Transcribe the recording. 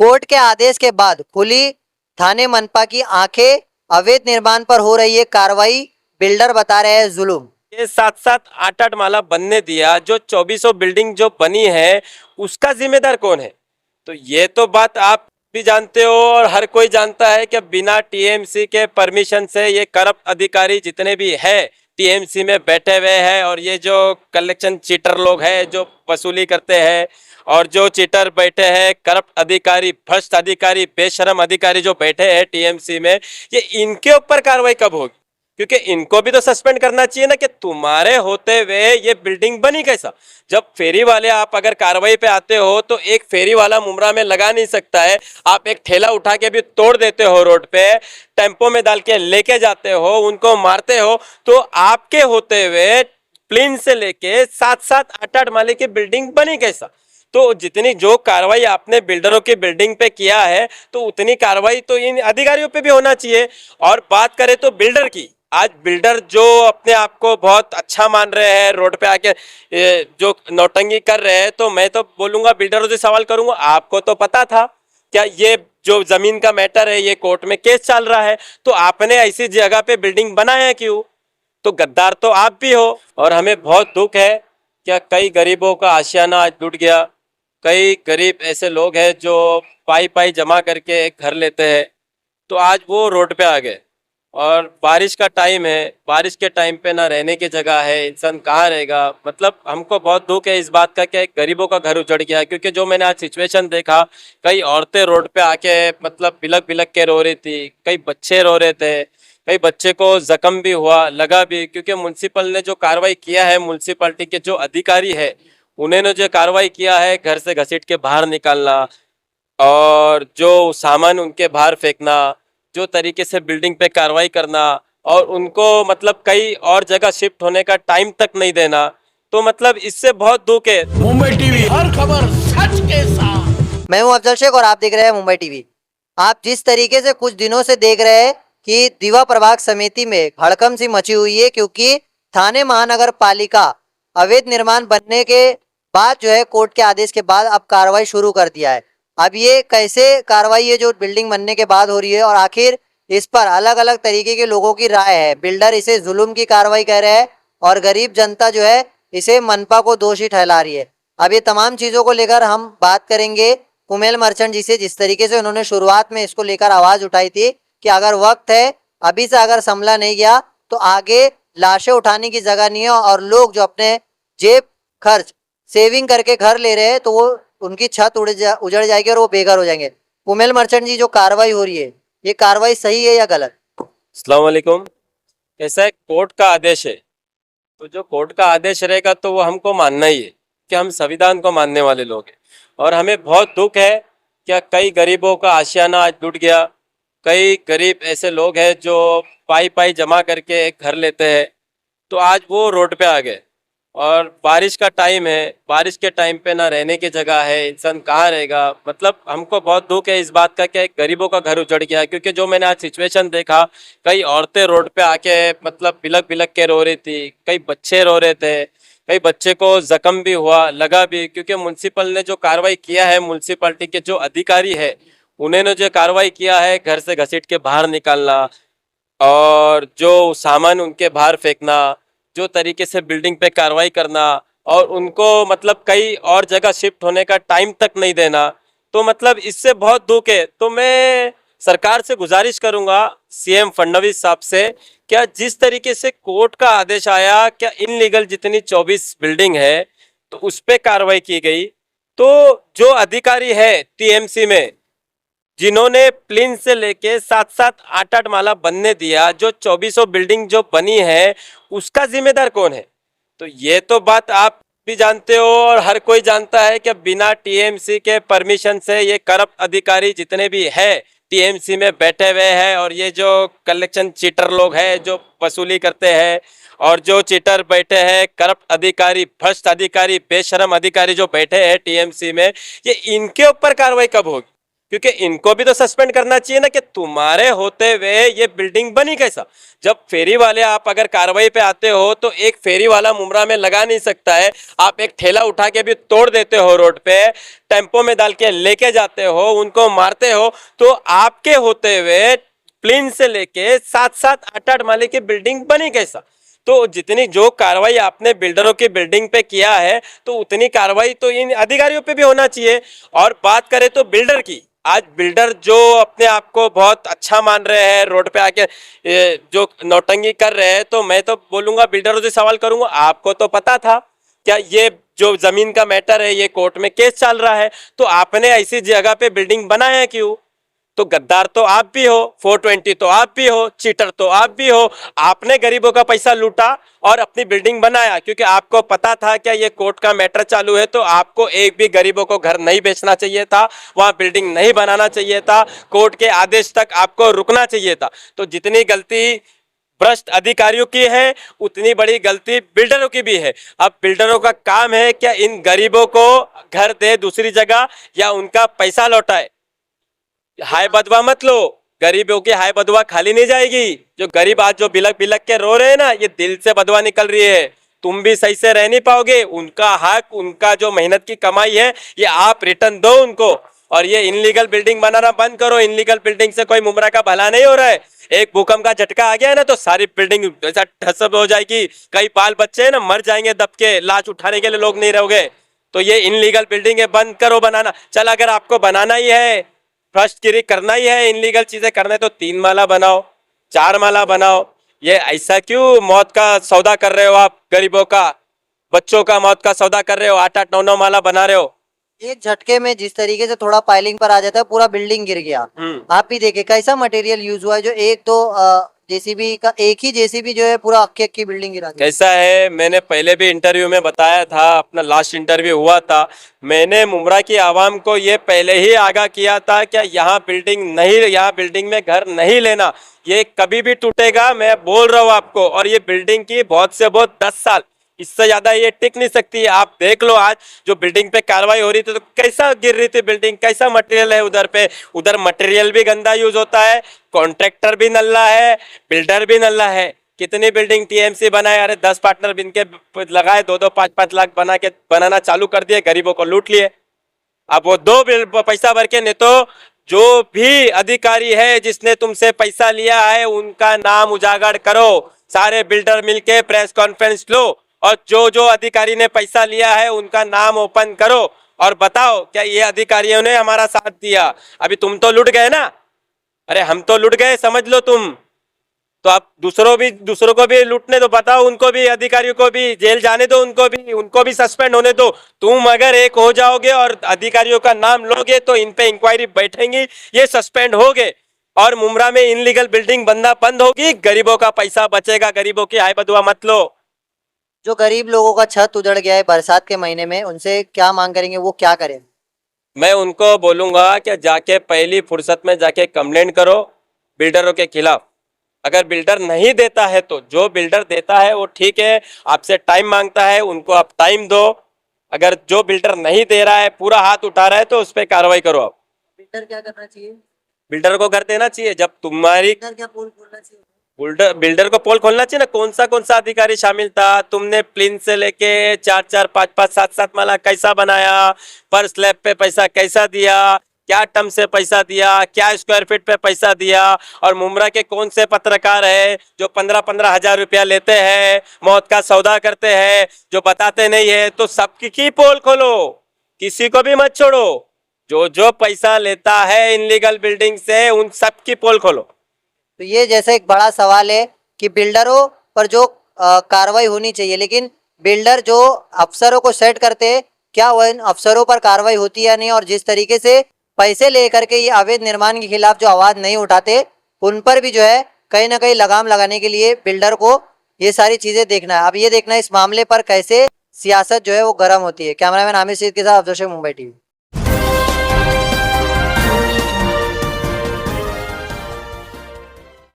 Court के आदेश के बाद खुली थाने मनपा की आंखें। अवैध निर्माण पर हो रही है कार्रवाई, बिल्डर बता रहे हैं जुल्म। ये 7-7 8-8 माला बनने दिया, जो 2400 बिल्डिंग जो बनी है उसका जिम्मेदार कौन है? तो ये तो बात आप भी जानते हो और हर कोई जानता है कि बिना टीएमसी के परमिशन से ये करप्ट अधिकारी जितने भी है टीएमसी में बैठे हुए हैं, और ये जो कलेक्शन चीटर लोग हैं जो वसूली करते हैं, और जो चीटर बैठे हैं, करप्ट अधिकारी, भ्रष्ट अधिकारी, बेशरम अधिकारी जो बैठे हैं टीएमसी में, ये इनके ऊपर कार्रवाई कब होगी? क्योंकि इनको भी तो सस्पेंड करना चाहिए ना, कि तुम्हारे होते हुए ये बिल्डिंग बनी कैसा? जब फेरी वाले आप अगर कार्रवाई पे आते हो तो एक फेरी वाला मुमरा में लगा नहीं सकता है, आप एक ठेला उठा के भी तोड़ देते हो रोड पे, टेम्पो में डाल के लेके जाते हो, उनको मारते हो, तो आपके होते हुए प्लेन से लेके 7-7 8-8 माले की बिल्डिंग बनी कैसा? तो जितनी जो कार्रवाई आपने बिल्डरों की बिल्डिंग पे किया है तो उतनी कार्रवाई तो इन अधिकारियों पे भी होना चाहिए। और बात करें तो बिल्डर की, आज बिल्डर जो अपने आप को बहुत अच्छा मान रहे हैं, रोड पे आके जो नौटंकी कर रहे हैं, तो मैं तो बोलूंगा, बिल्डरों से सवाल करूंगा, आपको तो पता था क्या ये जो जमीन का मैटर है ये कोर्ट में केस चल रहा है, तो आपने ऐसी जगह पे बिल्डिंग बनाया क्यों? तो गद्दार तो आप भी हो। और हमें बहुत दुख है क्या कई गरीबों का आशियाना आज टूट गया। कई गरीब ऐसे लोग हैं जो पाई पाई जमा करके एक घर लेते हैं, तो आज वो रोड पे आ गए। और बारिश का टाइम है, बारिश के टाइम पे ना रहने की जगह है, इंसान कहाँ रहेगा? मतलब हमको बहुत दुख है इस बात का कि गरीबों का घर उजड़ गया। क्योंकि जो मैंने आज सिचुएशन देखा, कई औरतें रोड पे आके मतलब बिलक बिलक के रो रही थी, कई बच्चे रो रहे थे, कई बच्चे को जख्म भी हुआ, लगा भी। क्योंकि म्युनिसिपल ने जो कार्रवाई किया है, म्युनिसिपलिटी के जो अधिकारी है उन्होंने जो कार्रवाई किया है, घर से घसीट के बाहर निकालना और जो सामान उनके बाहर फेंकना, जो तरीके से बिल्डिंग पे कार्रवाई करना, और उनको मतलब कई और जगह शिफ्ट होने का टाइम तक नहीं देना, तो मतलब इससे बहुत दुख है। मुंबई टीवी, हर खबर सच के साथ। मैं हूं अफजल शेख और आप देख रहे हैं मुंबई टीवी। आप जिस तरीके से कुछ दिनों से देख रहे हैं कि दीवा प्रभाग समिति में हड़कंप सी मची हुई है, क्योंकि थाने महानगर पालिका अवैध निर्माण बनने के बाद जो है कोर्ट के आदेश के बाद अब कार्रवाई शुरू कर दिया है। अब ये कैसे कार्रवाई है जो बिल्डिंग बनने के बाद हो रही है, और आखिर इस पर अलग अलग तरीके के लोगों की राय है। बिल्डर इसे जुल्म की कार्रवाई कह रहे हैं और गरीब जनता जो है इसे मनपा को दोषी ठहरा रही है। अब ये तमाम चीजों को लेकर हम बात करेंगे कुमेल मर्चेंट जी से। जिस तरीके से उन्होंने शुरुआत में इसको लेकर आवाज उठाई थी कि अगर वक्त है, अभी से अगर संभला नहीं गया तो आगे लाशें उठाने की जगह नहीं है, और लोग जो अपने जेब खर्च सेविंग करके घर ले रहे हैं तो वो उनकी छत उजड़ जाएगी और वो बेघर हो जाएंगे। कुमेल मर्चेंट जी, जो कार्रवाई हो रही है ये कार्रवाई सही है या गलत? अस्सलाम वालेकुम। ऐसा है, कोर्ट का आदेश है, तो जो कोर्ट का आदेश रहेगा तो वो हमको मानना ही है, कि हम संविधान को मानने वाले लोग हैं। और हमें बहुत दुख है क्या कई गरीबों का आशियाना आज टूट गया। कई गरीब ऐसे लोग हैं जो पाई पाई जमा करके एक घर लेते हैं, तो आज वो रोड पे आ गए। और बारिश का टाइम है, बारिश के टाइम पे ना रहने की जगह है, इंसान कहाँ रहेगा? मतलब हमको बहुत दुख है इस बात का कि गरीबों का घर उजड़ गया। क्योंकि जो मैंने आज सिचुएशन देखा, कई औरतें रोड पे आके मतलब बिलक बिलक के रो रही थी, कई बच्चे रो रहे थे, कई बच्चे को जख्म भी हुआ, लगा भी। क्योंकि म्युनिसिपल ने जो कार्रवाई किया है, म्युनिसिपलिटी के जो अधिकारी है उन्होंने जो कार्रवाई किया है, घर से घसीट के बाहर निकालना और जो सामान उनके बाहर फेंकना, जो तरीके से बिल्डिंग पे कार्रवाई करना, और उनको मतलब कई और जगह शिफ्ट होने का टाइम तक नहीं देना, तो मतलब इससे बहुत दुख है। तो मैं सरकार से गुजारिश करूंगा, सीएम फडणवीस साहब से, क्या जिस तरीके से कोर्ट का आदेश आया, क्या इनलीगल जितनी 24 बिल्डिंग है तो उस पर कार्रवाई की गई, तो जो अधिकारी है टीएमसी में जिन्होंने प्लेन से लेके 7-7 8-8 माला बनने दिया, जो 2400 बिल्डिंग जो बनी है उसका जिम्मेदार कौन है? तो ये तो बात आप भी जानते हो और हर कोई जानता है कि बिना टीएमसी के परमिशन से ये करप्ट अधिकारी जितने भी है टीएमसी में बैठे हुए हैं, और ये जो कलेक्शन चीटर लोग हैं जो वसूली करते हैं, और जो चीटर बैठे हैं, करप्ट अधिकारी, भ्रष्ट अधिकारी, बेशरम अधिकारी जो बैठे हैं टीएमसी में, ये इनके ऊपर कार्रवाई कब होगी? क्योंकि इनको भी तो सस्पेंड करना चाहिए ना कि तुम्हारे होते हुए ये बिल्डिंग बनी कैसा। जब फेरी वाले आप अगर कार्रवाई पे आते हो तो एक फेरी वाला मुमरा में लगा नहीं सकता है, आप एक ठेला उठा के भी तोड़ देते हो रोड पे, टेम्पो में डाल के लेके जाते हो, उनको मारते हो, तो आपके होते हुए प्लेन से लेके 7-7 8-8 माले की बिल्डिंग बनी कैसा। तो जितनी जो कार्रवाई आपने बिल्डरों की बिल्डिंग पे किया है तो उतनी कार्रवाई तो इन अधिकारियों पे भी होना चाहिए। और बात करें तो बिल्डर की, आज बिल्डर जो अपने आप को बहुत अच्छा मान रहे हैं, रोड पे आके जो नौटंकी कर रहे हैं, तो मैं तो बोलूंगा बिल्डरों से सवाल करूंगा, आपको तो पता था क्या ये जो जमीन का मैटर है ये कोर्ट में केस चल रहा है, तो आपने ऐसी जगह पे बिल्डिंग बनाया क्यों। तो गद्दार तो आप भी हो, 420 तो आप भी हो, चीटर तो आप भी हो। आपने गरीबों का पैसा लूटा और अपनी बिल्डिंग बनाया, क्योंकि आपको पता था क्या ये कोर्ट का मैटर चालू है, तो आपको एक भी गरीबों को घर नहीं बेचना चाहिए था, वहां बिल्डिंग नहीं बनाना चाहिए था, कोर्ट के आदेश तक आपको रुकना चाहिए था। तो जितनी गलती भ्रष्ट अधिकारियों की है उतनी बड़ी गलती बिल्डरों की भी है। अब बिल्डरों का काम है क्या इन गरीबों को घर दे दूसरी जगह या उनका पैसा लौटाए। हाय बदवा मत लो, गरीबों की हाय बदवा खाली नहीं जाएगी। जो गरीब आज जो बिलक बिलक के रो रहे हैं ना, ये दिल से बदवा निकल रही है, तुम भी सही से रह नहीं पाओगे। उनका हक, उनका जो मेहनत की कमाई है ये आप रिटर्न दो उनको, और ये इनलीगल बिल्डिंग बनाना बंद करो। इनलीगल बिल्डिंग से कोई मुमरा का भला नहीं हो रहा है। एक भूकंप का झटका आ गया है ना तो सारी बिल्डिंग ऐसा ठसब हो जाएगी, कई बाल बच्चे है ना मर जाएंगे दब के, लाश उठाने के लिए लोग नहीं रहोगे। तो ये इनलीगल बिल्डिंग है बंद करो बनाना। चल अगर आपको बनाना ही है, भ्रष्टगिरी करना ही है, इनलीगल चीजें करना है, तो 3 माला बनाओ, 4 माला बनाओ। ये ऐसा क्यों मौत का सौदा कर रहे हो आप, गरीबों का, बच्चों का मौत का सौदा कर रहे हो, 8-8 9-9 माला बना रहे हो। एक झटके में जिस तरीके से थोड़ा पाइलिंग पर आ जाता है पूरा बिल्डिंग गिर गया। आप भी देखे कैसा मटेरियल यूज हुआ है, जो एक तो जेसीबी का एक ही जेसीबी जो है पूरा अक्की अक्की बिल्डिंग गिरा दिया। कैसा है, मैंने पहले भी इंटरव्यू में बताया था, अपना लास्ट इंटरव्यू हुआ था, मैंने मुमरा की आवाम को ये पहले ही आगाह किया था कि यहाँ बिल्डिंग नहीं, यहाँ बिल्डिंग में घर नहीं लेना, ये कभी भी टूटेगा, मैं बोल रहा हूँ आपको। और ये बिल्डिंग की बहुत से बहुत 10 साल, इससे ज्यादा ये टिक नहीं सकती। आप देख लो आज जो बिल्डिंग पे कार्रवाई हो रही थी तो कैसा गिर रही थी बिल्डिंग, कैसा मटेरियल है उधर पे, उधर मटेरियल भी गंदा यूज होता है, कॉन्ट्रैक्टर भी नल्ला है, बिल्डर भी नल्ला है। कितनी बिल्डिंग टीएमसी बनाए, अरे 10 पार्टनर बिन के लगाए, 2-2 5-5 लाख बना के बनाना चालू कर दिए, गरीबों को लूट लिए। अब वो दो पैसा भर के, नहीं तो जो भी अधिकारी है जिसने तुमसे पैसा लिया है उनका नाम उजागर करो, सारे बिल्डर मिलके प्रेस कॉन्फ्रेंस लो, और जो जो अधिकारी ने पैसा लिया है उनका नाम ओपन करो और बताओ क्या ये अधिकारियों ने हमारा साथ दिया। अभी तुम तो लुट गए ना, अरे हम तो लुट गए समझ लो तुम, तो आप दूसरों को भी लूटने दो, बताओ उनको भी, अधिकारियों को भी जेल जाने दो, उनको भी सस्पेंड होने दो। तुम अगर एक हो जाओगे और अधिकारियों का नाम लोगे तो इन पे इंक्वायरी बैठेंगी, ये सस्पेंड होगे और मुमरा में इनलीगल बिल्डिंग बनना बंद होगी, गरीबों का पैसा बचेगा। गरीबों की हाय बदुआ मत लो। जो गरीब लोगों का छत उजड़ गया है बरसात के महीने में, उनसे क्या मांग करेंगे, वो क्या करें। मैं उनको बोलूंगा कि जाके पहली फुर्सत में जाके कंप्लेंट करो बिल्डरों के खिलाफ। अगर बिल्डर नहीं देता है तो जो बिल्डर देता है वो ठीक है, आपसे टाइम मांगता है, उनको आप टाइम दो। अगर जो बिल्डर नहीं दे रहा है, पूरा हाथ उठा रहा है, तो उस पर कार्रवाई करो आप। बिल्डर क्या करना चाहिए, बिल्डर को घर देना चाहिए। जब तुम्हारी बिल्डर क्या पोल खोलना चाहिए, बिल्डर को पोल खोलना चाहिए ना। कौन सा अधिकारी शामिल था, तुमने प्लेन से लेके 4-4 5-5 7-7 माला कैसा बनाया, पर स्लैब पे पैसा कैसा दिया, क्या टर्म से पैसा दिया, क्या स्क्वायर फीट पे पैसा दिया। और मुमरा के कौन से पत्रकार है जो 15-15 हजार रुपया लेते हैं, मौत का सौदा करते हैं, जो बताते नहीं है। तो सबकी पोल खोलो, किसी को भी मत छोड़ो। जो जो पैसा लेता है इनलीगल बिल्डिंग से उन सबकी पोल खोलो। तो ये जैसे एक बड़ा सवाल है कि बिल्डरों पर जो कार्रवाई होनी चाहिए, लेकिन बिल्डर जो अफसरों को सेट करते हैं, क्या वह इन अफसरों पर कार्रवाई होती है या नहीं, और जिस तरीके से पैसे लेकर के ये अवैध निर्माण के खिलाफ जो आवाज नहीं उठाते, उन पर भी जो है कहीं ना कहीं लगाम लगाने के लिए बिल्डर को ये सारी चीजें देखना है। अब ये देखना है इस मामले पर कैसे सियासत जो है वो गर्म होती है। कैमरामैन आमिर सईद के साथ अफजल शेख, मुंबई टीवी।